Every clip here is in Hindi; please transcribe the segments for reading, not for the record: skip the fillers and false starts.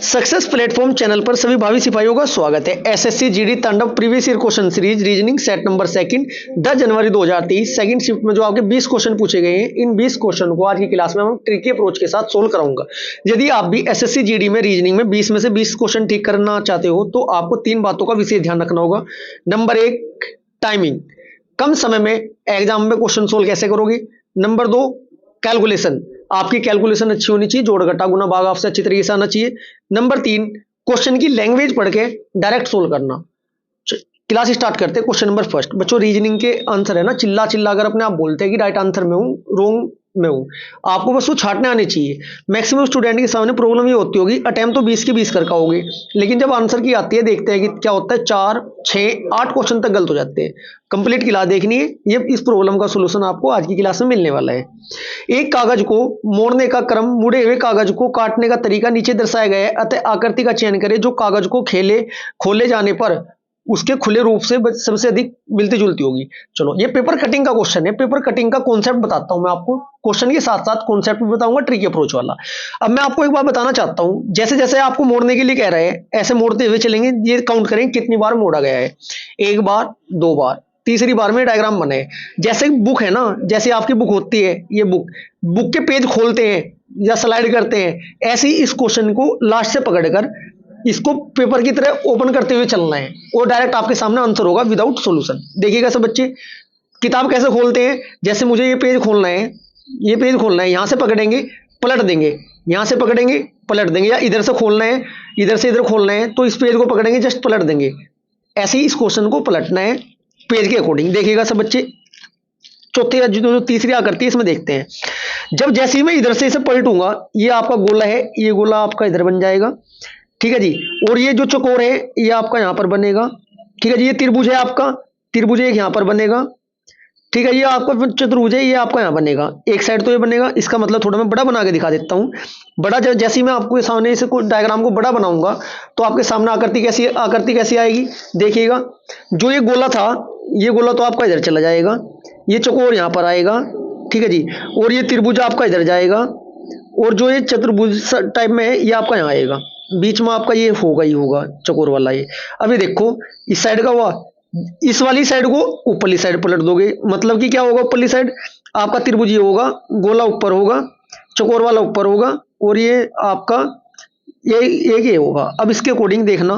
सक्सेस प्लेटफॉर्म चैनल पर सभी भावी सिपाहियों का स्वागत है। एसएससी जीडी तांडव previous year question series reasoning set number second 10 जनवरी 2023 सेकंड शिफ्ट में जो आपके 20 क्वेश्चन पूछे गए हैं, इन 20 क्वेश्चन को आज की क्लास में हम ट्रिकी अप्रोच के साथ सोल्व कराऊंगा। यदि आप भी एसएससी जीडी में रीजनिंग में 20 में से 20 क्वेश्चन ठीक करना चाहते हो तो आपको 3 बातों का विशेष ध्यान रखना होगा। नंबर 1 टाइमिंग, कम समय में एग्जाम में क्वेश्चन सोल्व कैसे करोगे। नंबर 2 कैलकुलेशन, आपकी कैलकुलेशन अच्छी होनी चाहिए, जोड़ घटा गुना भाग आपसे अच्छी तरीके से आना चाहिए। नंबर 3 क्वेश्चन की लैंग्वेज पढ़ के डायरेक्ट सोल्व करना। क्लास स्टार्ट करते हैं। क्वेश्चन नंबर फर्स्ट, बच्चों रीजनिंग के आंसर है ना, चिल्ला चिल्ला अगर अपने आप बोलते हैं कि राइट आंसर में हूं, रोंग में हूं, आपको बस वो छाटने आने चाहिए। मैक्सिमम स्टूडेंट के सामने प्रॉब्लम ये होती होगी, अटेम्प्ट तो 20 के 20 कर पाओगे, लेकिन जब आंसर की आती है देखते हैं कि क्या होता है, 4, 6, 8 क्वेश्चन तक गलत हो जाते हैं। कंप्लीट क्लास देखनी है, ये इस प्रॉब्लम का सोल्यूशन आपको आज की क्लास में मिलने वाला है। एक कागज को मोड़ने का क्रम, मुड़े हुए कागज को काटने का तरीका नीचे दर्शाया गया है, अतः आकृति का चयन करें जो कागज को खोले जाने पर उसके खुले रूप से सबसे अधिक मिलती जुलती होगी। चलो, ये पेपर कटिंग का क्वेश्चन है। पेपर कटिंग का कॉन्सेप्ट बताता हूं मैं आपको, क्वेश्चन के साथ साथ कॉन्सेप्ट भी बताऊंगा, ट्रिकी अप्रोच वाला। अब मैं आपको एक बात बताना चाहता हूं, जैसे जैसे आपको मोड़ने के लिए कह रहे हैं ऐसे मोड़ते हुए चलेंगे। ये काउंट करें कितनी बार मोड़ा गया है, 1 बार, 2 बार, तीसरी बार में डायग्राम बने। जैसे बुक है ना, जैसे आपकी बुक होती है, ये बुक के पेज खोलते हैं या स्लाइड करते हैं, ऐसे ही इस क्वेश्चन को लास्ट से पकड़कर इसको पेपर की तरह ओपन करते हुए चलना है और डायरेक्ट आपके सामने आंसर होगा विदाउट सॉल्यूशन। देखिएगा सब बच्चे, किताब कैसे खोलते हैं, जैसे मुझे ये पेज खोलना है, ये पेज खोलना है, यहां से पकड़ेंगे पलट देंगे, यहां से पकड़ेंगे पलट देंगे, या इधर से खोलना है, इधर से इधर खोलना है तो इस पेज को पकड़ेंगे जस्ट पलट देंगे। ऐसे ही इस क्वेश्चन को पलटना है पेज के अकॉर्डिंग। देखिएगा सब बच्चे, चौथी या जो तीसरी आकृति इसमें देखते हैं। जब जैसे ही मैं इधर से इसे पलटूंगा, ये आपका गोला है, ये गोला आपका इधर बन जाएगा, ठीक है जी। और ये जो चौकोर है ये आपका यहां पर बनेगा, ठीक है जी। ये त्रिभुज है आपका, त्रिभुज एक यहां पर बनेगा, ठीक है। ये आपका चतुर्भुज है, ये आपका यहां बनेगा, एक साइड तो ये बनेगा। इसका मतलब थोड़ा मैं बड़ा बना के दिखा देता हूं। बड़ा जैसे ही मैं आपको सामने इसे डायग्राम को बड़ा बनाऊंगा तो आपके सामने आकृति कैसी आएगी, देखिएगा। जो ये गोला था, ये गोला तो आपका इधर चला जाएगा, ये चौकोर यहां पर आएगा, ठीक है जी। और ये त्रिभुज आपका इधर जाएगा, और जो ये चतुर्भुज टाइप में है ये आपका यहां आएगा, बीच में आपका ये होगा ही होगा चौकोर वाला ये। अभी देखो इस साइड का हुआ, इस वाली साइड को ऊपरली साइड पलट दोगे, मतलब कि क्या होगा, ऊपरली साइड आपका त्रिभुज ये होगा, गोला ऊपर होगा, चौकोर वाला ऊपर होगा, और ये आपका ये होगा। अब इसके अकॉर्डिंग देखना,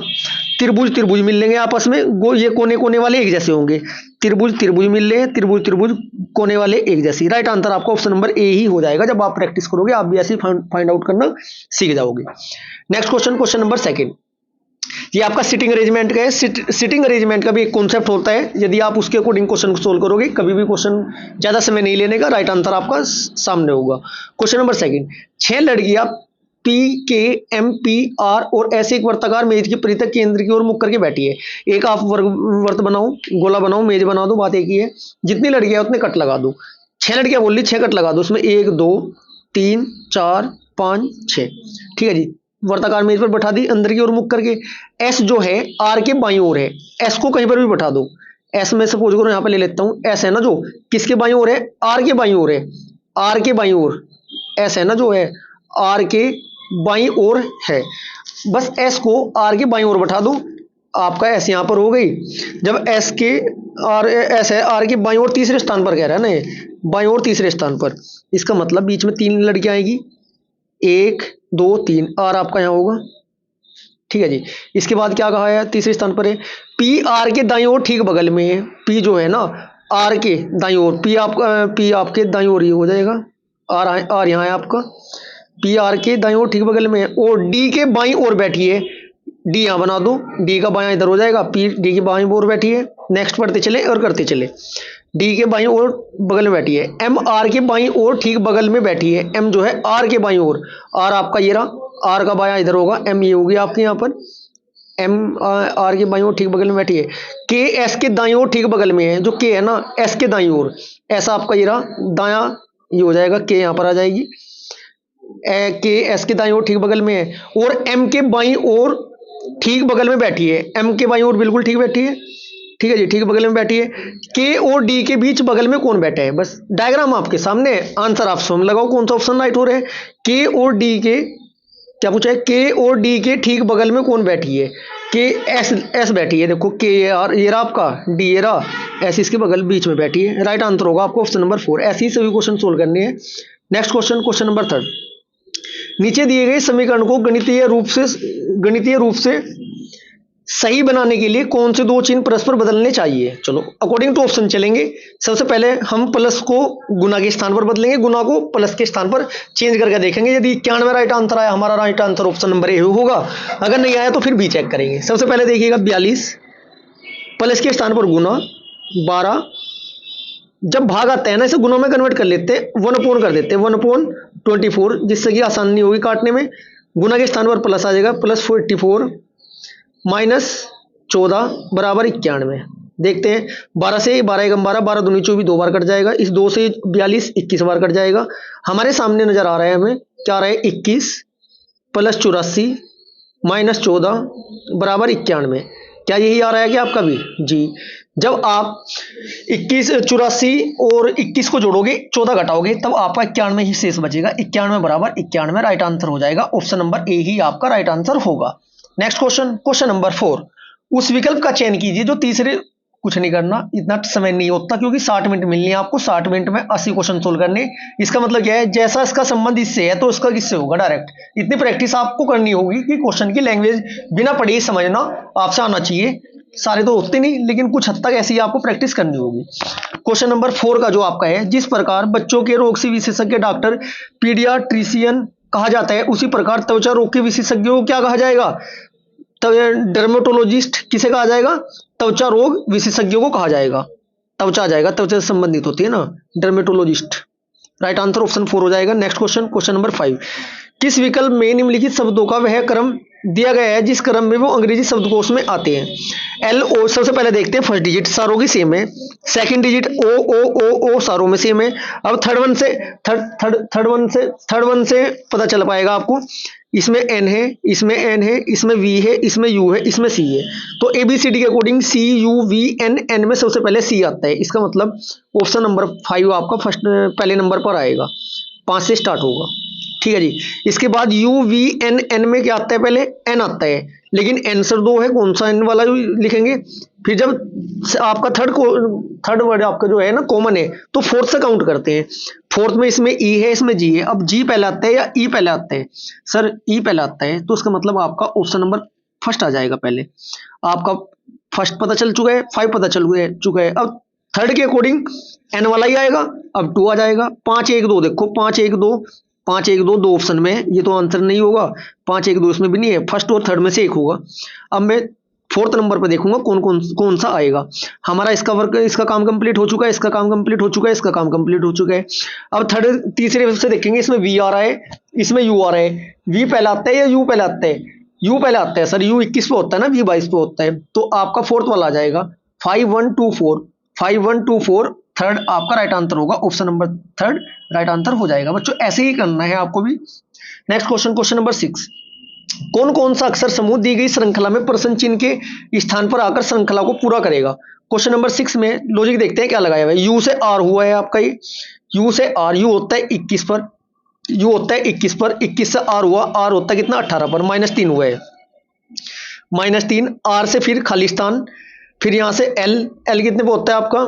त्रिभुज त्रिभुज मिल लेंगे आपस में, ये कोने कोने वाले एक जैसे होंगे, त्रिभुज त्रिभुज मिल रहे हैं, त्रिभुज त्रिभुज कोने वाले एक जैसे। राइट आंसर आपका ऑप्शन नंबर ए ही हो जाएगा। जब आप प्रैक्टिस करोगे आप भी ऐसे फाइंड आउट करना सीख जाओगे। Next question, question number second, ये आपका सिटिंग अरेंजमेंट का है। सिटिंग अरेंजमेंट का भी एक कॉन्सेप्ट होता है, यदि आप उसके अकॉर्डिंग क्वेश्चन को सोल्व करोगे, कभी भी क्वेश्चन ज्यादा समय नहीं लेने का, राइट आंसर आपका सामने होगा। क्वेश्चन नंबर सेकंड, 6 लड़कियां पी के एम पी आर और ऐसे एक वर्ताकार मेज के परितक केंद्र की ओर मुख करके बैठी है। एक आप वर्त बनाओ, गोला बनाओ, मेज बना दो, बात एक ही है। जितनी लड़कियां उतने कट लगा दो। 6 लड़कियां बोल ली, 6 कट लगा दो उसमें, 1 2 3 4 5 6, ठीक है जी। वर्ताकार मेज पर बैठा दी अंदर की ओर मुख करके। एस जो है आर के बाईं ओर है, एस को कहीं पर भी बैठा दो। एस में सपोज करो यहां पर ले लेता हूं, एस है ना जो किसके बाईं ओर है, आर के बाईं ओर है, आर के बाईं ओर एस है ना जो है आर के बाईं ओर है। बस एस को आर के बाईं ओर बैठा दो, आपका एस यहां पर हो गई। जब एस के आर एस है आर के बाईं ओर तीसरे स्थान पर कह रहा है ना, ये बाईं ओर तीसरे स्थान पर, इसका मतलब बीच में 3 लड़कियां आएगी, 1 2 3, आर आपका यहां होगा, ठीक है जी। इसके बाद क्या कहा है, तीसरे स्थान पर है पी आर के दाईं ओर ठीक बगल में है। पी जो है ना आर के दाईं ओर, पी आपके दाईं ओर ही हो जाएगा, आर यहां है आपका, पी आर के दाईं ओर ठीक बगल में है। और डी के बाईं ओर बैठी है, डी यहां बना दो, डी का बायां इधर हो जाएगा, पी डी के बाईं ओर बैठी है। नेक्स्ट पढ़ते चले और करते चले, डी के बाईं ओर बगल में बैठी है। एम आर के बाईं ओर ठीक बगल में बैठी है, एम जो है आर के बाईं ओर, आर आपका ये रहा, आर का बायां इधर होगा, एम ये होगी आपके यहाँ पर, एम आर के बाईं ओर ठीक बगल में बैठी है। के एस के दाईं ओर ठीक बगल में है, जो के है ना एस के दाईं ओर, ऐसा आपका ये रहा, दायां ये हो जाएगा, के यहाँ पर आ जाएगी, के एस के दाईं ओर ठीक बगल में है। और एम के बाईं ओर ठीक बगल में बैठी है, एम के बाईं ओर बिल्कुल ठीक बैठी है, ठीक है जी, ठीक बगल में बैठी है। के और डी के बीच बगल में कौन बैठा है, बस डायग्राम आपके सामने है, आंसर आप स्वयं लगाओ कौन सा ऑप्शन राइट हो रहा है। के और डी के क्या पूछा है, के और डी के ठीक बगल में कौन बैठी है, के एस बैठी है, देखो के आर ये रहा आपका, डी ये रहा, एस इसके बगल बीच में बैठी है। राइट आंसर होगा आपको ऑप्शन नंबर 4। ऐसे ही सभी क्वेश्चन सोल्व करने हैं। Next question, question number 3। नीचे दिए गए समीकरण को गणितीय रूप से सही बनाने के लिए कौन से दो चिन्ह परस्पर बदलने चाहिए। चलो अकॉर्डिंग टू ऑप्शन चलेंगे। सबसे पहले हम प्लस को गुना के स्थान पर बदलेंगे, गुना को प्लस के स्थान पर चेंज करके देखेंगे। यदि 91 राइट आंसर आया, हमारा right answer option number A होगा। अगर नहीं आया तो फिर बी चेक करेंगे। सबसे पहले देखिएगा 42 प्लस के स्थान पर गुना 12, जब भाग आता है ना इसे गुना में कन्वर्ट कर लेते हैं, 1 कर देते हैं 1/24, जिससे कि आसानी होगी काटने में। गुना के स्थान पर प्लस आ जाएगा, प्लस 44 माइनस 14 बराबर 91। देखते हैं 12 से 12 एकम 12, 12 दूनी 24, 2 बार कट जाएगा। इस 2 से 42 21 बार कट जाएगा। हमारे सामने नजर आ रहा है, हमें क्या आ रहा है, 21 प्लस 84 माइनस 14 बराबर 91। क्या यही आ रहा है कि आपका भी? जी। जब आप 84 और 21 को जोड़ोगे, 14 घटाओगे, तब आपका 91 ही शेष बचेगा। 91 बराबर 91 राइट आंसर हो जाएगा। ऑप्शन नंबर ए ही आपका राइट आंसर होगा। Next question, question number 4। उस विकल्प का चयन कीजिए जो तीसरे, कुछ नहीं करना, इतना समय नहीं होता क्योंकि 60 मिनट मिलनी है आपको। 60 मिनट में 80 क्वेश्चन सोल्व करने। इसका मतलब क्या है, जैसा इसका संबंध इससे है तो इसका किससे होगा, डायरेक्ट। इतनी प्रैक्टिस आपको करनी होगी कि क्वेश्चन की लैंग्वेज बिना पढ़े समझना आपसे आना चाहिए। सारे तो होते नहीं, लेकिन कुछ हद तक ऐसी आपको प्रैक्टिस करनी होगी। क्वेश्चन नंबर 4 का जो आपका है, जिस प्रकार बच्चों के रोग से विशेषज्ञ डॉक्टर पीडियाट्रिशियन कहा जाता है, उसी प्रकार त्वचा रोग के विशेषज्ञों को क्या कहा जाएगा, डर्मेटोलॉजिस्ट किसे कहा जाएगा, त्वचा रोग विशेषज्ञों को कहा जाएगा। त्वचा आ जाएगा, त्वचा से संबंधित होती है ना, डर्मेटोलॉजिस्ट। राइट आंसर ऑप्शन 4 हो जाएगा। Next question, question number 5। किस विकल्प में निम्नलिखित शब्दों का वह क्रम दिया गया है जिस क्रम में वो अंग्रेजी शब्दकोश में आते हैं। एल ओ, सबसे पहले देखते हैं फर्स्ट डिजिट सारों की सेम है, सेकंड डिजिट ओ ओ ओ ओ सारों में सेम है। अब थर्ड वन से पता चल पाएगा आपको, इसमें एन है, इसमें एन है, इसमें वी है, इसमें यू है, इसमें सी है। तो एबीसीडी के according C U V N, N में सबसे पहले सी आता है। इसका मतलब ऑप्शन नंबर 5 आपका फर्स्ट पहले नंबर पर आएगा, 5 से स्टार्ट होगा। ठीक है जी। इसके बाद यू वी एन, एन में क्या आता है, पहले एन आता है, लेकिन आंसर 2 है, कौन सा एन वाला जो लिखेंगे। फिर जब आपका थर्ड वर्ड आपका जो है ना कॉमन है, तो फोर्थ से काउंट करते हैं। फोर्थ में इसमें ई है, इसमें जी है। अब जी पहले आता है या ई पहले आता है, सर ई पहले आता है, तो उसका मतलब आपका ऑप्शन नंबर फर्स्ट आ जाएगा। पहले आपका फर्स्ट पता चल चुका है, 5 पता चल चुका है। अब थर्ड के अकॉर्डिंग एन वाला ही आएगा, अब 2 आ जाएगा। 5 1 2, देखो 5 1 2, 5 1 2 दो ऑप्शन में, ये तो आंसर नहीं होगा। 5 1 2 इसमें भी नहीं है, फर्स्ट और थर्ड में से एक होगा। अब मैं फोर्थ नंबर पर देखूंगा कौन सा आएगा। हमारा इसका वर्क, इसका काम कंप्लीट हो चुका है, इसका काम कंप्लीट हो चुका है, इसका काम कंप्लीट हो चुका है। अब थर्ड तीसरे से देखेंगे, इसमें वी आ रहा है, इसमें यू आ रहा है। वी पहले आता है या यू पहले आता है? यू पहले आता है सर, यू 21 पे होता है ना, वी 22 पे होता है, तो आपका फोर्थ वाला आ जाएगा 5 1 2 4, 5 1 2 4 थर्ड आपका राइट आंसर होगा। Option number third right answer हो जाएगा। बच्चों ऐसे ही करना है आपको भी। Next question, question number 6। कौन कौन सा अक्षर समूह दी गई श्रृंखला में प्रश्न चिन्ह के स्थान पर आकर श्रृंखला को पूरा करेगा। क्वेश्चन नंबर 6 में लॉजिक देखते हैं क्या लगाया हुआ है। यू से आर हुआ है आपका, ये यू से आर, यू होता है 21 पर, यू होता है 21 पर, 21 से आर हुआ, आर होता है कितना 18 पर, -3 हुआ है, -3। आर से फिर खालिस्तान, फिर यहां से एल, एल कितने पे होता है आपका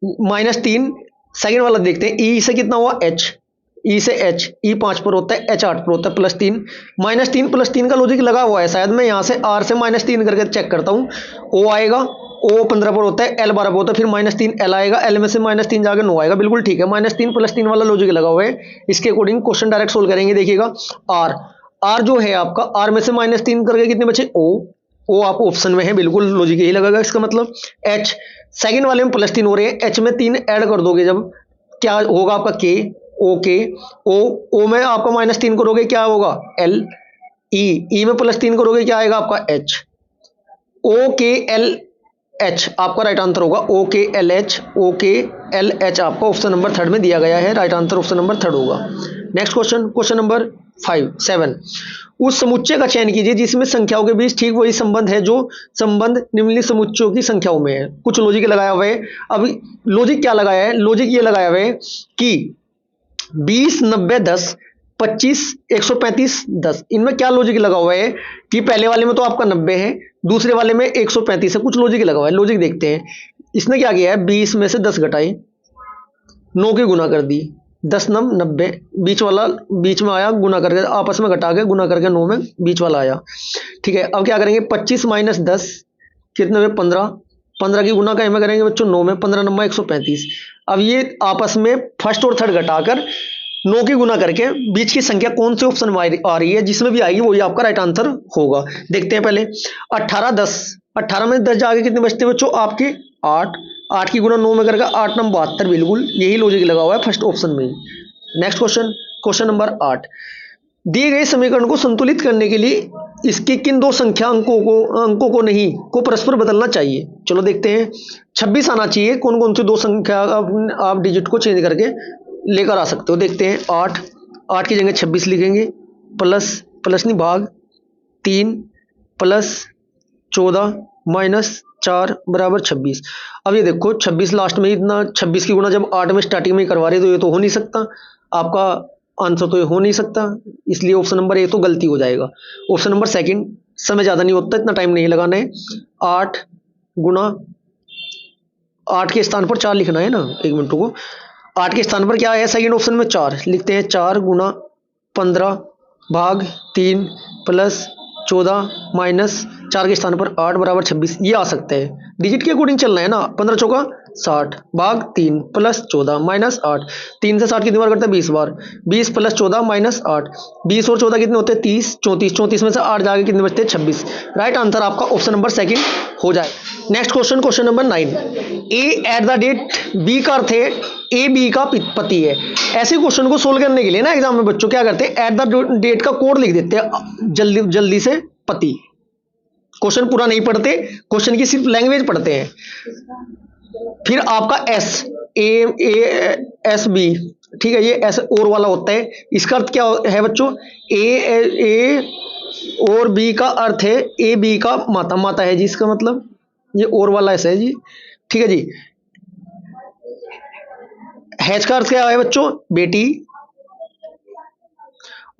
-3। सेकंड वाला देखते हैं, ई से कितना हुआ एच, ई से एच, ई 5 पर होता है, एच 8 पर होता है, +3। -3 +3 का लॉजिक लगा हुआ है शायद। मैं यहाँ से आर से -3 करके चेक करता हूँ। ओ आएगा, ओ 15 पर होता है, एल 12 पर होता है, फिर -3 एल आएगा, एल में से -3 जाकर 9 आएगा। बिल्कुल ठीक है, -3 +3 वाला लॉजिक लगा हुआ है। इसके अकॉर्डिंग क्वेश्चन डायरेक्ट सोल्व करेंगे। देखिएगा आर, आर जो है आपका, आर में से -3 करके कितने बचे, ओ आप ऑप्शन में है, बिल्कुल लॉजिक यही लगेगा इसका मतलब। एच सेकंड वाले में +3 हो रहे हैं, एच में 3 ऐड कर दोगे जब, क्या होगा आपका के, ओके, ओ में आपका -3 करोगे क्या होगा एल, ई में +3 करोगे क्या आएगा आपका H, O K L H आपका राइट आंसर होगा। O K L H, O K L H आपका ऑप्शन नंबर थर्ड में दिया गया है, right answer option number third होगा। Next question, question number 7। उस समुच्चय का चयन कीजिए जिसमें संख्याओं के बीच ठीक वही संबंध है जो संबंध निम्नलिखित समुच्चयों की संख्याओं में है। कुछ लॉजिक लगाया हुआ है। अब लॉजिक क्या लगाया है, लॉजिक ये लगाया हुआ है कि 20 90 10 25, 135, 10, इनमें क्या लॉजिक लगा हुआ है कि पहले वाले में तो आपका 90 है, दूसरे वाले में 135 है, कुछ लॉजिक लगा हुआ है। लॉजिक देखते हैं। इसने क्या किया है, 20 में से 10 घटाए, 9 की गुना कर दी, 10 9 90, बीच वाला बीच में आया, गुना करके आपस में घटा के गुना करके 9 में बीच वाला आया। ठीक है, अब क्या करेंगे, 25 माइनस 10 कितने में, 15, 15 की गुना का में करेंगे बच्चों 9 में, 15 नंबर 135। अब ये आपस में फर्स्ट और थर्ड घटाकर 9 की गुना करके बीच की संख्या कौन से ऑप्शन में आ रही है, जिसमें भी आएगी वही आपका राइट आंसर होगा। देखते हैं पहले। 18 10, 18 में 10 जाके कितने बचते हैं बच्चों आपके 8, 8 की गुना 9 में करके 8 नंबर 72, बिल्कुल यही लॉजिक लगा हुआ है फर्स्ट ऑप्शन में। Next question, question number 8। दिए गए समीकरण को संतुलित करने के लिए इसके किन दो संख्या अंकों को नहीं को परस्पर बदलना चाहिए। चलो देखते हैं। 26 आना चाहिए, कौन कौन सी दो संख्या आप डिजिट को चेंज करके लेकर आ सकते हो। देखते हैं। 8, 8 की जगह 26 लिखेंगे, प्लस नहीं भाग 3 प्लस 14 माइनस 4 बराबर 26। अब ये देखो 26 लास्ट में इतना 26 की गुना जब 8 में स्टार्टिंग में करवा रहे तो ये तो हो नहीं सकता, आपका आंसर तो ये हो नहीं सकता, इसलिए ऑप्शन नंबर ए तो गलती हो जाएगा। ऑप्शन नंबर सेकंड, समय ज़्यादा नहीं होता, इतना टाइम नहीं लगाना है। 8 गुना 8 के स्थान पर 4 लिखना है ना, एक मिनट को। 8 के स्थान पर क्या है सेकंड ऑप्शन में 4 लिखते हैं। 4 गुना 15 भाग 3 प्लस 14 माइनस 4 के स्थान पर 8 बराबर 26, ये आ सकता है। डिजिट के अकॉर्डिंग चलना है ना। 15 चौका 60 भाग 3 प्लस 14 माइनस 8, 3 से 60 कितनी बार करता है 20 बार, 20 प्लस 14 माइनस 8, 20 और 14 कितने होते हैं 30, 34, 34 में से 8 जाके कितने बचते हैं 26। राइट आंसर आपका ऑप्शन नंबर सेकंड हो जाए। Next question, question number 9। A at the date B का अर्थ है ए बी का पति है। ऐसे क्वेश्चन को सोल्व करने के लिए ना एग्जाम में बच्चों क्या करते हैं, एट द डेट का कोड लिख देते हैं जल्दी से पति। क्वेश्चन पूरा नहीं पढ़ते, क्वेश्चन की सिर्फ लैंग्वेज पढ़ते हैं। फिर आपका एस एस बी, ठीक है, ये एस और वाला होता है। इसका अर्थ क्या है बच्चों, ए और बी का अर्थ है ए बी का माता है जी, इसका मतलब ये और वाला ऐसा है जी। ठीक है जी। हैच का अर्थ क्या है बच्चों, बेटी,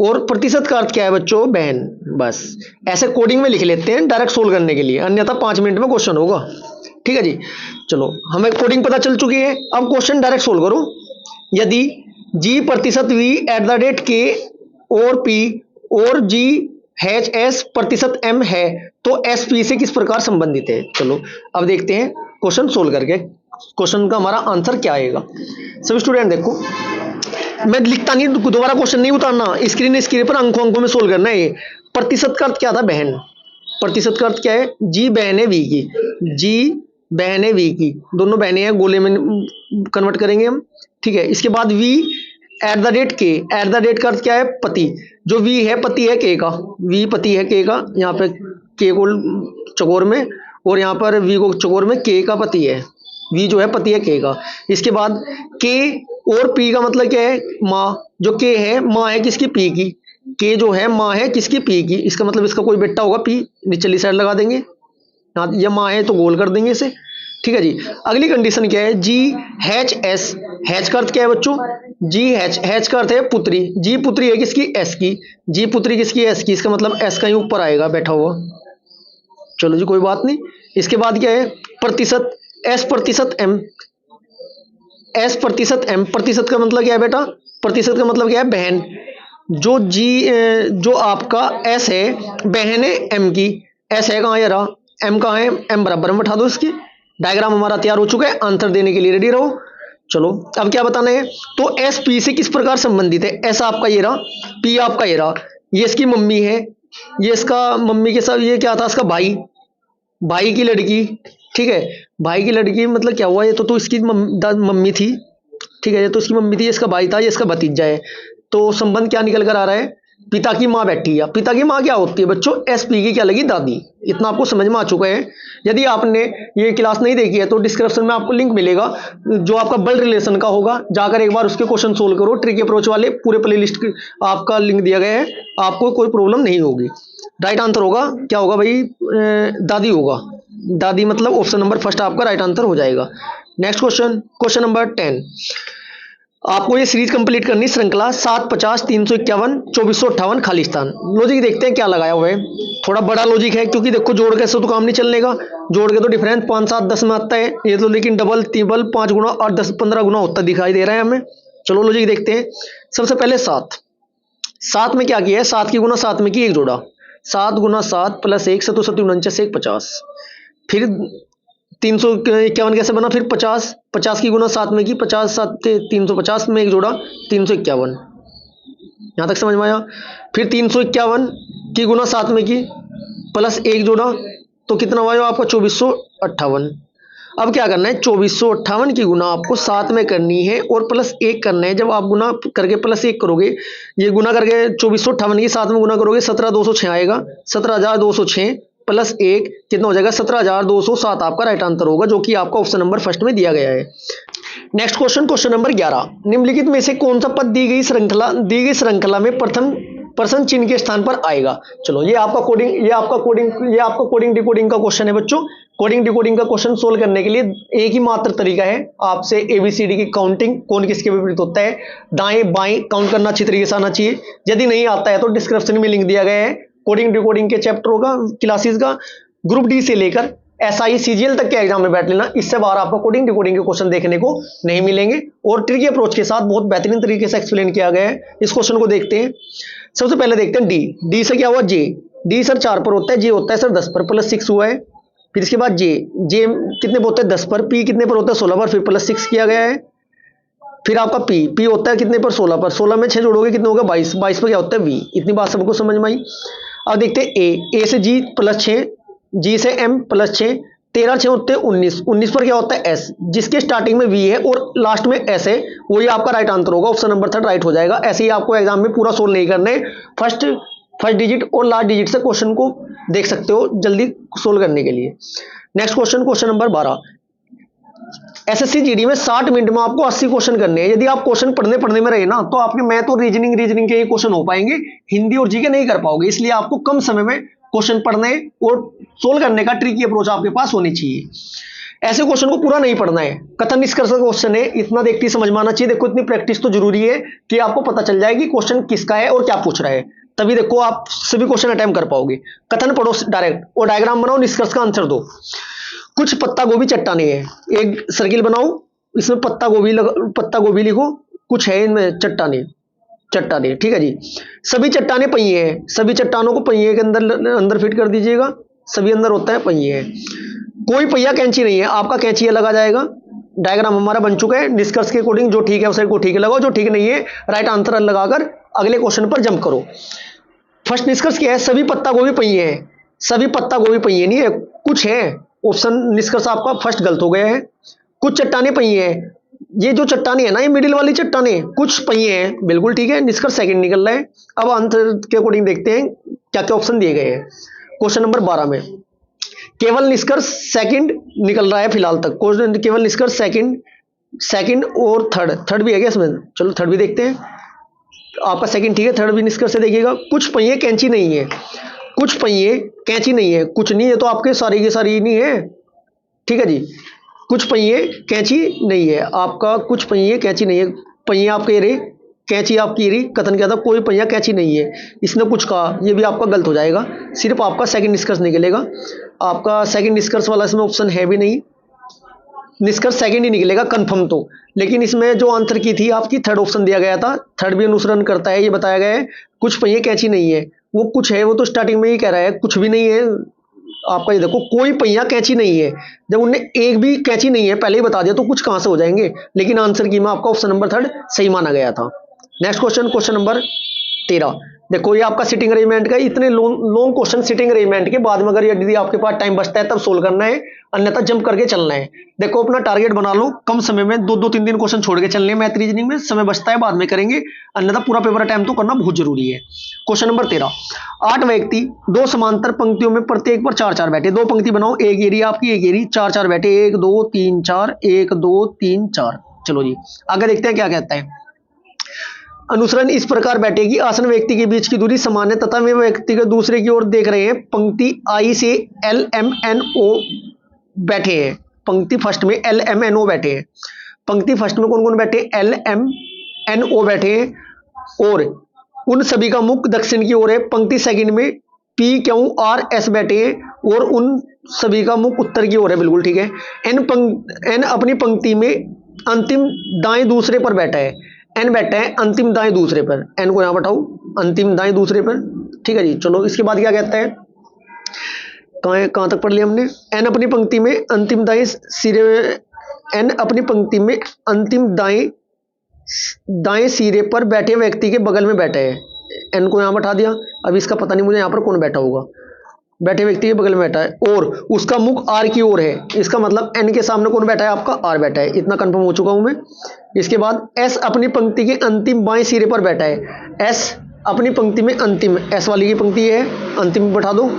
और प्रतिशत का अर्थ क्या है बच्चों, बहन। बस ऐसे कोडिंग में लिख लेते हैं डायरेक्ट सोल्व करने के लिए, अन्यथा 5 मिनट में क्वेश्चन होगा। ठीक है जी। चलो हमें कोडिंग पता चल चुकी है, अब क्वेश्चन डायरेक्ट सोल्व करो। यदि जी प्रतिशत वी एट द डेट के और पी और जी हैच एस प्रतिशत एम है तो एस पी से किस प्रकार संबंधित है। चलो अब देखते हैं क्वेश्चन सोल्व करके, क्वेश्चन का हमारा आंसर क्या आएगा। सभी स्टूडेंट देखो, मैं लिखता नहीं, दोबारा क्वेश्चन नहीं उतारना, स्क्रीन पर अंकों में सोल्व करना है। ये प्रतिशत का अर्थ क्या था, बहन। प्रतिशत का अर्थ क्या है, जी बहन है वी की, जी बहन है वी की, दोनों बहनें हैं, गोले में कन्वर्ट करेंगे हम। ठीक है, इसके बाद वी एट द डेट के, एट द डेट का अर्थ क्या है, पति। जो वी है पति है के का, वी पति है के का, यहाँ पे के को चकोर में और यहाँ पर वी को चकोर में, के का पति है, वी जो है पति है के का। इसके बाद के और पी का मतलब क्या है, माँ। जो के है माँ है किसकी, पी की। के जो है माँ है किसकी, पी की। इसका मतलब इसका कोई बेटा होगा पी, निचली साइड लगा देंगे। हाँ, ये माँ है तो गोल कर देंगे इसे। ठीक है जी। अगली कंडीशन क्या है, जी हैच एस, हैच का अर्थ क्या है बच्चों, जी हैच का अर्थ है पुत्री। जी पुत्री है किसकी, एस की। जी पुत्री किसकी, एस की। इसका मतलब एस का ही ऊपर आएगा बैठा हुआ। चलो जी कोई बात नहीं। इसके बाद क्या है, प्रतिशत, एस प्रतिशत एम, एस प्रतिशत एम। प्रतिशत का मतलब क्या है बेटा, प्रतिशत का मतलब क्या है, बहन। जो जो आपका एस है बहन है एम की। एस है कहाँ, ये रहा, एम कहाँ है, एम बराबर में बैठा दो इसकी। डायग्राम हमारा तैयार हो चुका है, आंसर देने के लिए रेडी रहो। चलो अब क्या बताना है, तो एस पी से किस प्रकार संबंधित है। एस आपका ये रहा, पी आपका ये रहा, ये इसकी मम्मी है, ये इसका मम्मी के साथ ये क्या था, इसका भाई, भाई की लड़की। ठीक है, भाई की लड़की मतलब क्या हुआ, ये तो इसकी मम्मी थी। ठीक है, ये तो इसकी मम्मी थी, इसका भाई था, ये इसका भतीजा है। तो संबंध क्या निकल कर आ रहा है, पिता की माँ बैठी है। पिता की माँ क्या होती है बच्चों, एस पी की क्या लगी, दादी। इतना आपको समझ में आ चुका है। यदि आपने ये क्लास नहीं देखी है तो डिस्क्रिप्शन में आपको लिंक मिलेगा जो आपका ब्लड रिलेशन का होगा, जाकर एक बार उसके क्वेश्चन सोल्व करो। ट्रिक अप्रोच वाले पूरे प्लेलिस्ट आपका लिंक दिया गया है, आपको कोई प्रॉब्लम नहीं होगी। राइट आंसर होगा क्या होगा भाई, दादी होगा। दादी मतलब ऑप्शन नंबर फर्स्ट आपका राइट आंसर हो जाएगा। Next question, question number 10। आपको ये सीरीज कंप्लीट करनी, श्रृंखला 750 351 2458 खालिस्तान। लॉजिक देखते हैं क्या लगाया हुआ है। थोड़ा बड़ा लॉजिक है क्योंकि देखो जोड़ के ऐसे तो काम नहीं चलने का, जोड़ के तो डिफरेंस 5 7 10 में आता है ये तो, लेकिन डबल ट्रिपल 5 गुना और 10 15 गुना होता दिखाई दे रहा है हमें। चलो लॉजिक देखते हैं। सबसे पहले 7 में क्या किया है, 7 की गुना 7 में की एक जोड़ा, 7 गुना 7 प्लस 1 7 7 49 1 50। फिर 351 कैसे बना, फिर 50 की गुना 7 में की, 50 7 350 में एक जोड़ा 351, यहाँ तक समझ में आया। फिर 351 की गुना 7 में की प्लस एक जोड़ा तो कितना हुआ आपका 2458। अब क्या करना है, 2458 की गुना आपको 7 में करनी है और प्लस 1 करना है। जब आप गुना करके प्लस 1 करोगे, ये गुना करके 2458 की 7 में गुना करोगे 17206 आएगा, 17206 प्लस 1 कितना हो जाएगा 17207 आपका राइट आंसर होगा, जो कि आपका ऑप्शन नंबर फर्स्ट में दिया गया है। नेक्स्ट क्वेश्चन नंबर 11, निम्नलिखित में से कौन सा पद दी गई श्रृंखला में प्रथम पर्सन चिन्ह के स्थान पर आएगा। चलो ये आपका कोडिंग डिकोडिंग का क्वेश्चन है बच्चों। कोडिंग डिकोडिंग का क्वेश्चन सोल्व करने के लिए एक ही मात्र तरीका है, आपसे एबीसीडी की काउंटिंग कौन किसके विपरीत होता है, दाएं बाएं काउंट करना अच्छी तरीके से आना चाहिए। यदि नहीं आता है तो डिस्क्रिप्शन में लिंक दिया गया है कोडिंग डिकोडिंग के चैप्टरों का, क्लासेस का, ग्रुप डी से लेकर एसआई सीजीएल तक के एग्जाम में बैठ लेना। इससे बाहर आपको कोडिंग डिकोडिंग के क्वेश्चन देखने को नहीं मिलेंगे और ट्रिकी अप्रोच के साथ बहुत बेहतरीन तरीके से एक्सप्लेन किया गया है। इस क्वेश्चन को देखते हैं। सबसे पहले देखते हैं डी से क्या हुआ, डी सर 4 पर होता है, जे होता है सर 10 पर, प्लस 6 हुआ है। फिर इसके बाद जे कितने पर होता है 10 पर, पी कितने पर होता है 16 पर, फिर प्लस 6 किया गया है। फिर आपका पी होता है कितने पर 16 पर, 16 में 6 जोड़ोगे कितने होगा 22, 22 पर क्या होता है वी। इतनी बात सबको समझ में आई। अब देखते हैं ए से जी प्लस 6, जी से एम प्लस 6, 13 6 होते हैं 19, 19 पर क्या होता है एस, जिसके स्टार्टिंग में वी है और लास्ट में एस है, वही आपका राइट आंसर होगा, ऑप्शन नंबर 3 राइट हो जाएगा। ऐसे ही आपको एग्जाम में पूरा सोल्व नहीं करना है, फर्स्ट डिजिट और लास्ट डिजिट से क्वेश्चन को देख सकते हो जल्दी सोल्व करने के लिए। Next question number 12, SSC GD में 60 मिनट में आपको 80 क्वेश्चन करने हैं। यदि आप क्वेश्चन पढ़ने में रहे ना तो आपके मैथ और रीजनिंग के क्वेश्चन हो पाएंगे, हिंदी और जीके नहीं कर पाओगे। इसलिए आपको कम समय में क्वेश्चन पढ़ने और सोल्व करने का ट्रिकी अप्रोच आपके पास होनी चाहिए। ऐसे क्वेश्चन को पूरा नहीं पढ़ना है, कथन निष्कर्ष का क्वेश्चन है, इतना देखते ही समझ में आना चाहिए। देखो इतनी प्रैक्टिस तो जरूरी है कि आपको पता चल जाए कि क्वेश्चन किसका है और क्या पूछ रहा है, तभी देखो आप सभी क्वेश्चन अटेम्प्ट कर पाओगे। कथन पढ़ो डायरेक्ट और डायग्राम बनाओ, निष्कर्ष का आंसर दो। कुछ पत्ता गोभी चट्टाने हैं, एक सर्किल बनाओ, इसमें पत्ता गोभी लिखो, कुछ है इनमें चट्टाने, ठीक है जी। सभी चट्टाने पहिए हैं, सभी चट्टानों को पहिए के अंदर फिट कर दीजिएगा, सभी अंदर होता है पहिए। कोई पहिया कैंची नहीं है, आपका कैंची अलग आ जाएगा। डायग्राम हमारा बन चुका है, निष्कर्ष के अकॉर्डिंग जो ठीक है उसे को ठीक लगाओ, जो ठीक नहीं है राइट आंसर लगाकर अगले क्वेश्चन पर जंप करो। फर्स्ट निष्कर्ष क्या है, सभी पत्ता गोभी पहिए हैं, सभी पत्ता गोभी पहिए नहीं है, कुछ है। ऑप्शन निष्कर्ष आपका फर्स्ट गलत हो गया है। कुछ चट्टाने पहिए हैं, ये जो चट्टाने है ना, ये मिडिल वाली चट्टाने कुछ पहिए हैं, बिल्कुल ठीक है, निष्कर्ष सेकंड निकल रहा है। अब आंसर के अकॉर्डिंग देखते हैं क्या क्या ऑप्शन दिए गए हैं। क्वेश्चन नंबर 12 में केवल निष्कर्ष सेकंड निकल रहा है फिलहाल तक, केवल निष्कर्ष सेकंड और थर्ड भी है क्या इसमें, चलो थर्ड भी देखते हैं। आपका सेकंड ठीक है, थर्ड भी निष्कर्ष से देखिएगा। कुछ पहिए कैंची नहीं है, कुछ पहिए कैंची नहीं है, कुछ नहीं है तो आपके सारी की सारी नहीं है, ठीक है जी। कुछ पहिए कैंची नहीं है, आपका कुछ पहिए कैंची नहीं है, पहिए आपके रे कैंची आपकी री, कथन क्या था, कोई पहिया कैंची नहीं है, इसने कुछ कहा, ये भी आपका गलत हो जाएगा। सिर्फ आपका सेकंड निष्कर्ष निकलेगा, आपका सेकंड निष्कर्ष वाला इसमें ऑप्शन है भी नहीं, निष्कर्ष सेकंड ही निकलेगा कंफर्म तो। लेकिन इसमें जो आंसर की थी आपकी थर्ड ऑप्शन दिया गया था, थर्ड भी अनुसरण करता है, ये बताया गया है। कुछ पहिए कैंची नहीं है, वो कुछ है, वो तो स्टार्टिंग में ही कह रहा है, कुछ भी नहीं है आपका। ये देखो कोई पहिया कैंची नहीं है, जब उनने एक भी कैंची नहीं है पहले ही बता दिया तो कुछ कहां से हो जाएंगे। लेकिन आंसर की में आपका ऑप्शन नंबर 3 सही माना गया था। नेक्स्ट क्वेश्चन नंबर 13, देखो ये आपका सिटिंग अरेंजमेंट का, इतने लॉन्ग क्वेश्चन सिटिंग अरेंजमेंट के बाद में अगर यदि आपके पास टाइम बचता है तब सोल्व करना है, अन्यथा जंप करके चलना है। देखो अपना टारगेट बना लो, कम समय में 2-3 क्वेश्चन छोड़ के चलने, मैथ रीजनिंग में समय बचता है बाद में करेंगे, अन्यथा पूरा पेपर अटेम्प्ट तो करना बहुत जरूरी है। क्वेश्चन नंबर 13, 8 व्यक्ति 2 समांतर पंक्तियों में प्रत्येक पर 4-4 बैठे, 2 पंक्ति बनाओ, एक एरिया आपकी, एक एरिया 4-4 बैठे, 1 2 3 4, 1 2 3 4। चलो जी आगे देखते हैं क्या कहता है। अनुसरण इस प्रकार बैठेगी, आसन व्यक्ति के बीच की दूरी समान है तथा वे व्यक्ति के दूसरे की ओर देख रहे हैं। पंक्ति आई से LMNO बैठे हैं, पंक्ति फर्स्ट में LMNO बैठे हैं। पंक्ति फर्स्ट में कौन कौन बैठे, एल एम एन ओ बैठे हैं और उन सभी का मुख दक्षिण की ओर है। पंक्ति सेकंड में पी क्यू आर एस बैठे हैं और उन सभी का मुख उत्तर की ओर है, बिल्कुल ठीक है। एन अपनी पंक्ति में अंतिम दाएं दूसरे पर बैठा है, एन बैठा है अंतिम दाएं दूसरे पर, एन को यहां बैठाओ अंतिम दाएं दूसरे पर, ठीक है जी। चलो इसके बाद क्या कहता है, कहां तक पढ़ लिया हमने, एन अपनी पंक्ति में अंतिम दाएं सिरे, एन अपनी पंक्ति में अंतिम दाएं सिरे पर बैठे व्यक्ति के बगल में बैठा है, एन को यहां बैठा दिया। अब इसका पता नहीं मुझे यहां पर कौन बैठा होगा, बैठे व्यक्ति के बगल में बैठा है और उसका मुख आर की ओर है, इसका मतलब एन के सामने कौन बैठा है, आपका आर बैठा है, इतना कंफर्म हो चुका हूं मैं। इसके बाद एस अपनी पंक्ति के अंतिम बाएं सिरे पर बैठा है, एस अपनी पंक्ति में अंतिम, एस वाली की पंक्ति है अंतिम में बैठा दो।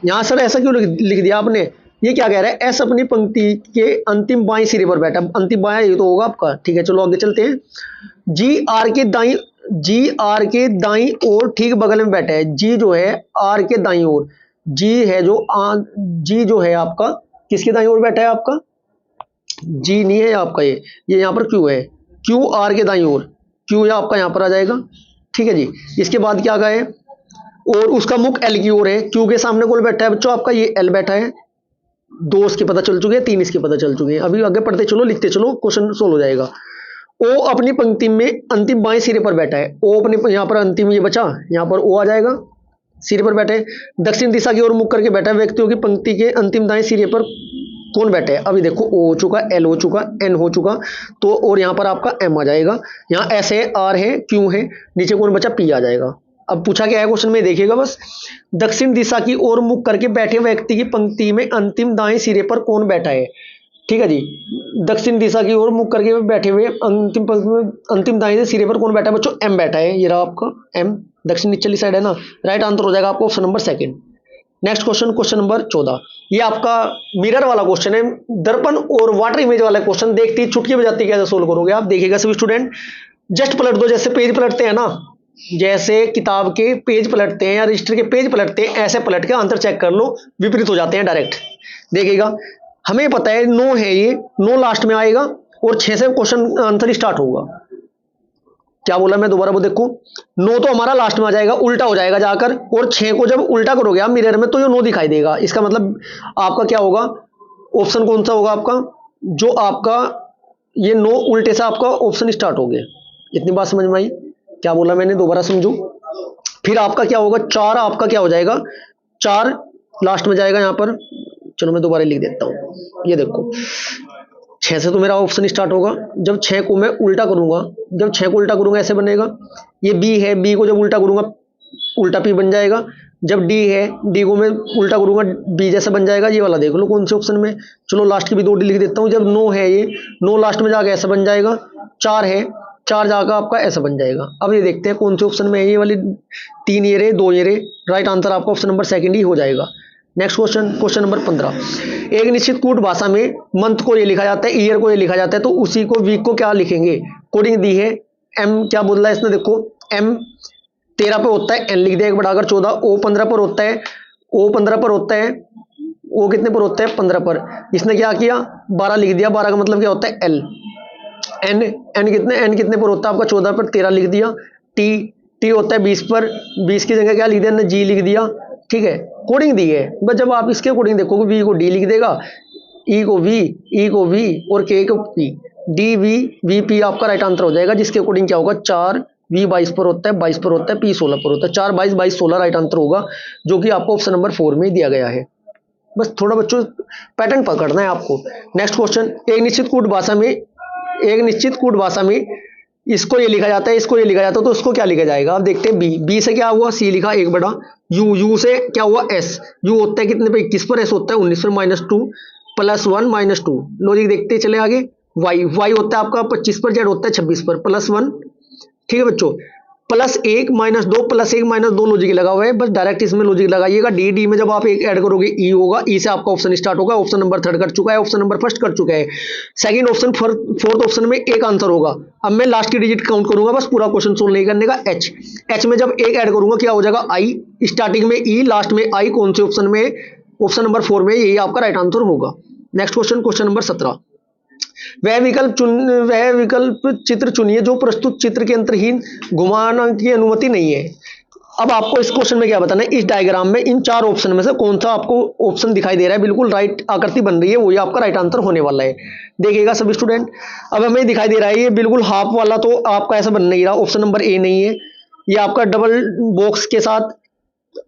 यहां सर ऐसा क्यों लिख दिया आपने, ये क्या कह रहा है, एस अपनी पंक्ति के अंतिम बाएं सिरे पर बैठा, अंतिम बाएं ये तो होगा आपका, ठीक है। चलो आगे चलते हैं। जी आर के दाईं ओर ठीक बगल में बैठा है, जी जो है आर के दाईं ओर, जी है जो जी जो है आपका किसके दाईं ओर बैठा है, आपका जी नहीं है आपका, ये यहां पर क्यू है, क्यू आर के दाईं ओर, क्यू या आपका यहां पर आ जाएगा, ठीक है जी। इसके बाद क्या कहा है, और उसका मुख एल की ओर है, क्यू के सामने कौन बैठा है बच्चों, आपका ये एल बैठा है। 2 इसके पता चल चुके हैं, 3 इसके पता चल चुके हैं। अभी आगे पढ़ते चलो, लिखते चलो, क्वेश्चन सोल्व हो जाएगा। ओ अपनी पंक्ति में अंतिम बाएं सिरे पर बैठा है, ओ अपनी यहाँ पर अंतिम ये बचा, यहाँ पर ओ आ जाएगा, सिरे पर बैठे। दक्षिण दिशा की ओर मुख करके बैठा है, व्यक्तियों की पंक्ति के अंतिम दाएं सिरे पर कौन बैठे है, अभी देखो ओ हो चुका, एल हो चुका, एन हो चुका, तो और यहाँ पर आपका एम आ जाएगा, यहाँ एस है, आर है, क्यू है, नीचे कौन बचा, पी आ जाएगा। अब पूछा क्या है क्वेश्चन में, देखिएगा बस, दक्षिण दिशा की ओर मुख करके बैठे व्यक्ति की पंक्ति में अंतिम दाएं सिरे पर कौन बैठा है, ठीक है जी। दक्षिण दिशा की ओर मुख करके बैठे हुए अंतिम पंक्ति में अंतिम दाएं सिरे पर कौन बैठा है बच्चों, एम बैठा है, ये रहा आपका एम, दक्षिण निचली साइड है ना, राइट आंसर हो जाएगा आपका option number second. Next question, question number 14, ये आपका मिरर वाला क्वेश्चन है, दर्पण और वाटर इमेज वाला क्वेश्चन। देखती चुटकी बजाती कैसे सोल्व करोगे आप, देखिएगा सभी स्टूडेंट, जस्ट पलट दो, जैसे पेज पलटते हैं ना, जैसे किताब के पेज पलटते हैं या रजिस्टर के पेज पलटते हैं, ऐसे पलट के आंसर चेक कर लो, विपरीत हो जाते हैं डायरेक्ट। देखिएगा हमें पता है 9 है, ये 9 लास्ट में आएगा और 6 से क्वेश्चन आंसर स्टार्ट होगा। क्या बोला मैं दोबारा वो देखो, 9 तो हमारा लास्ट में आ जाएगा, उल्टा हो जाएगा जाकर, और 6 को जब उल्टा करोगे आप मिरर में तो ये 9 दिखाई देगा। इसका मतलब आपका क्या होगा, ऑप्शन कौन सा होगा आपका, जो आपका ये 9 उल्टे से आपका ऑप्शन स्टार्ट हो गया। इतनी बात समझ में आई, क्या बोला मैंने दोबारा समझो। फिर आपका क्या होगा, 4 आपका क्या हो जाएगा, 4 लास्ट में जाएगा यहाँ पर, चलो मैं दोबारा लिख देता हूँ, ये देखो 6 से तो मेरा ऑप्शन स्टार्ट होगा, जब 6 को मैं उल्टा करूंगा, जब 6 को उल्टा करूंगा ऐसे बनेगा, ये बी है, बी को जब उल्टा करूंगा उल्टा पी बन जाएगा, जब डी है, डी को मैं उल्टा करूंगा बी जैसा बन जाएगा, ये वाला देख लो कौन से ऑप्शन में। चलो लास्ट की भी 2 डी लिख देता हूँ, जब 9 है, ये 9 लास्ट में जाकर ऐसा बन जाएगा, 4 है, 4 जाकर आपका ऐसा बन जाएगा। अब ये देखते हैं कौन से ऑप्शन में है, ये वाली 3 ये रहे, 2 ये रहे, राइट आंसर आपका ऑप्शन नंबर सेकंड ही हो जाएगा। नेक्स्ट क्वेश्चन, क्वेश्चन नंबर 15, एक निश्चित कूट भाषा में मंथ को ये लिखा जाता है, ईयर को ये लिखा जाता है, तो उसी को वीक को क्या लिखेंगे, कोडिंग दी है। एम क्या बोल रहा है इसने, देखो एम 13 पर होता है, एन लिख दिया 1 बढ़ाकर 14, ओ 15 पर होता है, ओ 15 पर होता है, ओ कितने पर होता है 15 पर, इसने क्या किया 12 लिख दिया, 12 का मतलब क्या होता है एल। एन कितने पर होता है आपका 14 पर, 13 लिख दिया। टी होता है 20 पर, 20 की जगह क्या लिख दिया, जी लिख दिया, ठीक है। कोडिंग दी है, बस जब आप इसके कोडिंग देखोगे, वी को डी लिख देगा, ई को वी और के को पी, डी वी पी आपका राइट आंसर हो जाएगा, जिसके कोडिंग क्या होगा 4 वी 22 पर होता है, 22 पर होता है, पी 16 पर होता है, 4 22 22 16 राइट आंसर होगा, जो कि आपको ऑप्शन नंबर 4 में दिया गया है। बस थोड़ा बच्चों पैटर्न पकड़ना है आपको। नेक्स्ट क्वेश्चन, एक निश्चित कूट भाषा में इसको ये लिखा जाता है, इसको ये लिखा जाता है, तो उसको क्या लिखा जाएगा, आप देखते हैं बी से क्या हुआ, सी लिखा 1 बड़ा, यू से क्या हुआ एस, यू होता है कितने पे 21 पर, एस होता है 19 पर, -2 +1 -2, लॉजिक देखते चले आगे। वाई होता है आपका 25 पर, जेड होता है 26 पर, +1, ठीक है बच्चों, +1 -2 +1 -2 लॉजिक लगा हुआ है, बस डायरेक्ट इसमें लॉजिक लगाइएगा। डी में जब आप एक ऐड करोगे ई होगा, ई से आपका ऑप्शन स्टार्ट होगा, ऑप्शन नंबर 3 कर चुका है, ऑप्शन नंबर 1 कर चुका है, सेकंड ऑप्शन, फोर्थ ऑप्शन में एक आंसर होगा। अब मैं लास्ट की डिजिट काउंट करूंगा, बस पूरा क्वेश्चन सोल्व नहीं करने का। एच में जब एक ऐड करूंगा क्या हो जाएगा आई, स्टार्टिंग में ई लास्ट में आई, कौन से ऑप्शन में, ऑप्शन नंबर 4 में, यही आपका राइट आंसर होगा। नेक्स्ट क्वेश्चन, क्वेश्चन नंबर 17, वह विकल्प चित्र चुनिए जो प्रस्तुत चित्र के अंतर्हीन घुमाना की अनुमति नहीं है। अब आपको इस क्वेश्चन में क्या बताना है, इस डायग्राम में इन चार ऑप्शन में से कौन सा आपको ऑप्शन दिखाई दे रहा है, बिल्कुल राइट आकृति बन रही है, वही आपका राइट आंसर होने वाला है। देखिएगा सभी स्टूडेंट, अब हमें दिखाई दे रहा है ये बिल्कुल हाफ वाला, तो आपका ऐसा बन नहीं रहा, ऑप्शन नंबर ए नहीं है। ये आपका डबल बॉक्स के साथ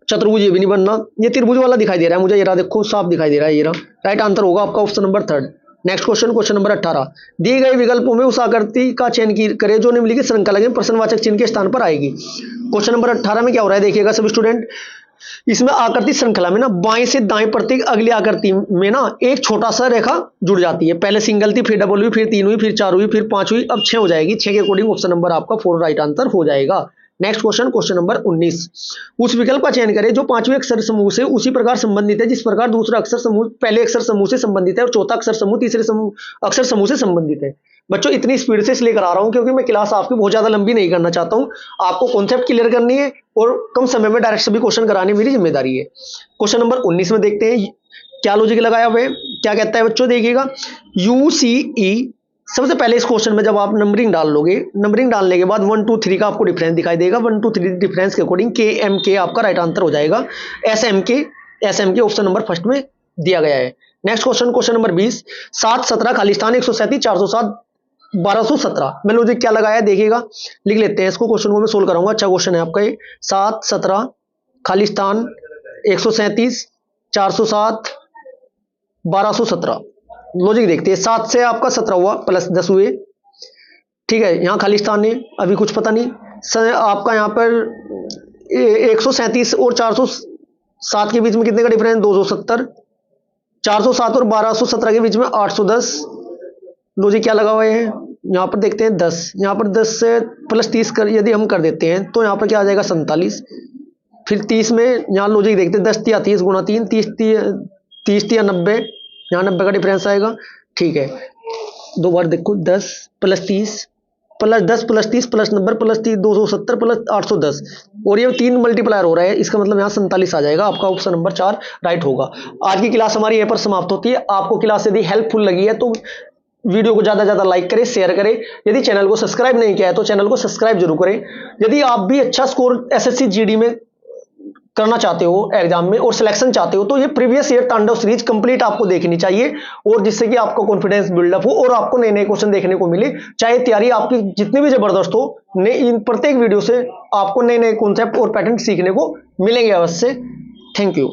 चतुर्भुज ये भी नहीं बनना, ये त्रिभुज वाला दिखाई दे रहा है मुझे, ये रहा देखो साफ दिखाई दे रहा है, ये रहा राइट आंसर होगा आपका option number third. Next question, question number 18, दिए गए विकल्पों में उस आकृति का चयन करें जो निम्नलिखित श्रृंखला के प्रश्नवाचक चिन्ह के स्थान पर आएगी। क्वेश्चन नंबर 18 में क्या हो रहा है, देखिएगा सभी स्टूडेंट, इसमें आकृति श्रृंखला में ना बाएं से दाएं प्रत्येक अगली आकृति में ना एक छोटा सा रेखा जुड़ जाती है। पहले सिंगल थी, फिर डबल हुई, फिर 3 हुई, फिर 4 हुई, फिर 5 हुई, अब 6 हो जाएगी। 6 के अकॉर्डिंग ऑप्शन नंबर आपका 4 राइट आंसर हो जाएगा। नेक्स्ट क्वेश्चन, क्वेश्चन नंबर 19, उस विकल्प का चयन करें जो पांचवें अक्षर समूह से उसी प्रकार संबंधित है जिस प्रकार दूसरा अक्षर समूह पहले अक्षर समूह से संबंधित है और चौथा अक्षर समूह तीसरे अक्षर समूह से संबंधित है। बच्चों इतनी स्पीड से इसलिए करा रहा हूं क्योंकि मैं क्लास आपकी बहुत ज्यादा लंबी नहीं करना चाहता हूं, आपको कॉन्सेप्ट क्लियर करनी है और कम समय में डायरेक्ट सभी क्वेश्चन कराने मेरी जिम्मेदारी है। क्वेश्चन नंबर 19 में देखते हैं क्या लॉजिक लगाया हुआ है, क्या कहता है बच्चों, देखिएगा UCE। सबसे पहले इस क्वेश्चन में जब आप नंबरिंग डाल लोगे, नंबरिंग डालने के बाद 1 2 3 का आपको डिफरेंस दिखाई देगा, 1 2 3 डिफरेंस के अकॉर्डिंग KMK आपका राइट आंसर हो जाएगा। SMK ऑप्शन नंबर फर्स्ट में दिया गया है। Next question, question number 20, 7 17 Khalistan 137 407 1217 में लॉजिक क्या लगाया है, देखिएगा लिख लेते हैं इसको, क्वेश्चन को मैं सोल्व कराऊंगा। अच्छा क्वेश्चन है आपका ये, 7 17 खालिस्तान 137 407 1217। लॉजिक देखते हैं, 7 से आपका 17 हुआ प्लस 10 हुए, ठीक है, यहाँ खालिस्तान है अभी कुछ पता नहीं। आपका यहाँ पर 137 और 407 के बीच में कितने का डिफरेंस, 270, 407 और 1217 के बीच में 810। लॉजिक क्या लगा हुआ है, यहाँ पर देखते हैं 10, यहाँ पर 10 से प्लस 30 कर यदि हम कर देते हैं तो यहाँ पर क्या आ जाएगा 47, फिर 30 में यहाँ लॉजिक देखते हैं 10 या 30 गुना 3, 30 या 90, यहाँ 90 का डिफरेंस आएगा, ठीक है। दो बार देखो 10 plus 30 plus 10 plus 30 plus 90 plus 30 270 plus 810 और ये 3 मल्टीप्लायर हो रहा है, इसका मतलब यहाँ 47 आ जाएगा, आपका ऑप्शन नंबर 4 राइट होगा। आज की क्लास हमारी यहाँ पर समाप्त होती है। आपको क्लास यदि हेल्पफुल लगी है तो वीडियो को ज्यादा ज्यादा लाइक करें, शेयर करें। यदि चैनल को सब्सक्राइब नहीं किया है तो चैनल को सब्सक्राइब जरूर करें। यदि आप भी अच्छा स्कोर SSC GD में करना चाहते हो एग्जाम में और सिलेक्शन चाहते हो तो ये प्रीवियस ईयर तांडव सीरीज कंप्लीट आपको देखनी चाहिए, और जिससे कि आपका कॉन्फिडेंस बिल्डअप हो और आपको नए नए क्वेश्चन देखने को मिले। चाहे तैयारी आपकी जितनी भी जबरदस्त हो, इन प्रत्येक वीडियो से आपको नए नए कॉन्सेप्ट और पैटर्न सीखने को मिलेंगे अवश्य। Thank you.